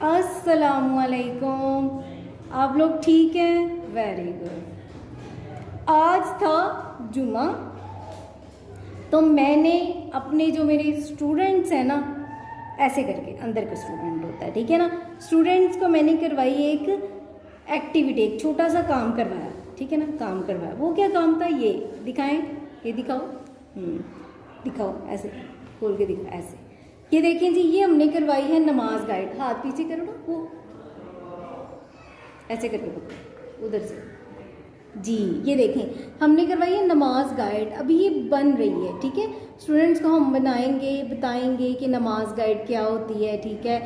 अस्सलामु अलैकुम। आप लोग ठीक हैं? Very good. आज था जुमा, तो मैंने अपने जो मेरे स्टूडेंट्स हैं ना, ऐसे करके अंदर का स्टूडेंट होता है, ठीक है ना, स्टूडेंट्स को मैंने करवाई एक एक्टिविटी, एक छोटा सा काम करवाया, ठीक है ना, काम करवाया। वो क्या काम था, ये दिखाएं, ये दिखाओ, दिखाओ, ऐसे खोल के दिखाओ, ऐसे। ये देखें जी, ये हमने करवाई है नमाज गाइड। हाथ पीछे करो ना, वो ऐसे करके पकड़ो उधर से जी। ये देखें, हमने करवाई है नमाज गाइड। अभी ये बन रही है, ठीक है। स्टूडेंट्स को हम बनाएंगे, बताएंगे कि नमाज गाइड क्या होती है, ठीक है।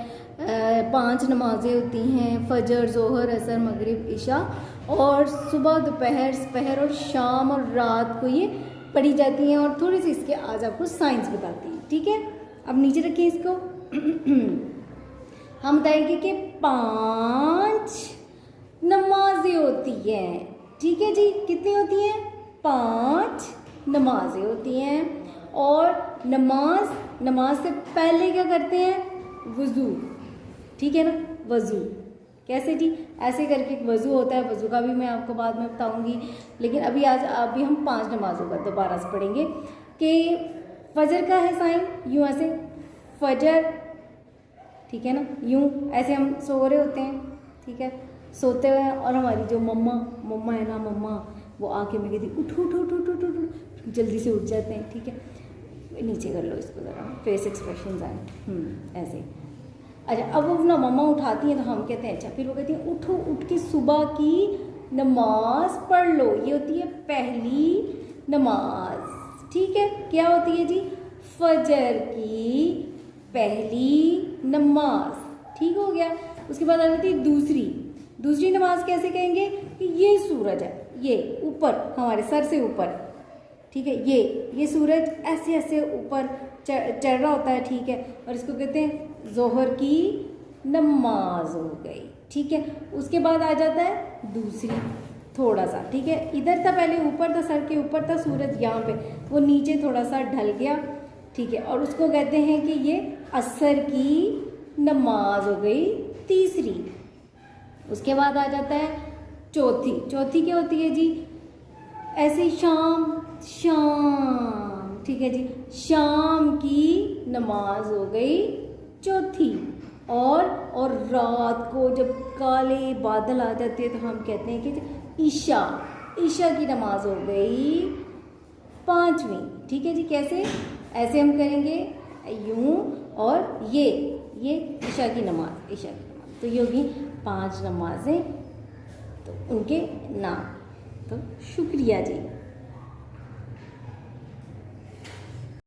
5 नमाजें होती हैं, फजर, जोहर, असर, मगरिब, इशा, और सुबह, दोपहर, सपहर और शाम और रात को ये पढ़ी जाती हैं। और थोड़ी सी इसके आज आपको साइंस बताती हैं, ठीक है। अब नीचे रखिए इसको। हम बताएंगे कि 5 नमाजें होती हैं, ठीक है जी। कितनी होती हैं? 5 नमाजें होती हैं। और नमाज से पहले क्या करते हैं? वज़ू, ठीक है ना, वज़ू। कैसे जी? ऐसे करके एक वज़ू होता है, वज़ू का भी मैं आपको बाद में बताऊंगी। लेकिन अभी हम 5 नमाजों का दोबारा से पढ़ेंगे कि फजर का है साइन, यूँ ऐसे फजर, ठीक है ना, यूँ ऐसे हम सो रहे होते हैं, ठीक है, सोते हुए हैं, और हमारी जो मम्मा है ना, मम्मा वो आके मैं कहती उठो उठो उठो उठो उठो, जल्दी से उठ जाते हैं, ठीक है। नीचे कर लो इसको ज़रा, फेस एक्सप्रेशन आए, ऐसे। अच्छा, अब वो ना मम्मा उठाती हैं तो हम कहते हैं अच्छा, फिर वो कहती हैं उठो, उठ के सुबह की नमाज पढ़ लो। ये होती है पहली नमाज, ठीक है। क्या होती है जी? फजर की पहली नमाज, ठीक हो गया। उसके बाद आ जाती है दूसरी नमाज। कैसे कहेंगे कि ये सूरज है, ये ऊपर हमारे सर से ऊपर, ठीक है, ये सूरज ऐसे ऐसे ऊपर चढ़ रहा होता है, ठीक है, और इसको कहते हैं जोहर की नमाज हो गई, ठीक है। उसके बाद आ जाता है दूसरी, थोड़ा सा, ठीक है, इधर था पहले, ऊपर था, सर के ऊपर था सूरज, यहाँ पे वो नीचे थोड़ा सा ढल गया, ठीक है, और उसको कहते हैं कि ये असर की नमाज हो गई, तीसरी। उसके बाद आ जाता है चौथी क्या होती है जी? ऐसे शाम, ठीक है जी, शाम की नमाज हो गई चौथी। और रात को जब काले बादल आ जाते हैं तो हम कहते हैं कि ईशा की नमाज हो गई 5वीं, ठीक है जी। कैसे? ऐसे हम करेंगे यूं, और ये ईशा की नमाज, तो ये होगी 5 नमाजें, तो उनके नाम। तो शुक्रिया जी।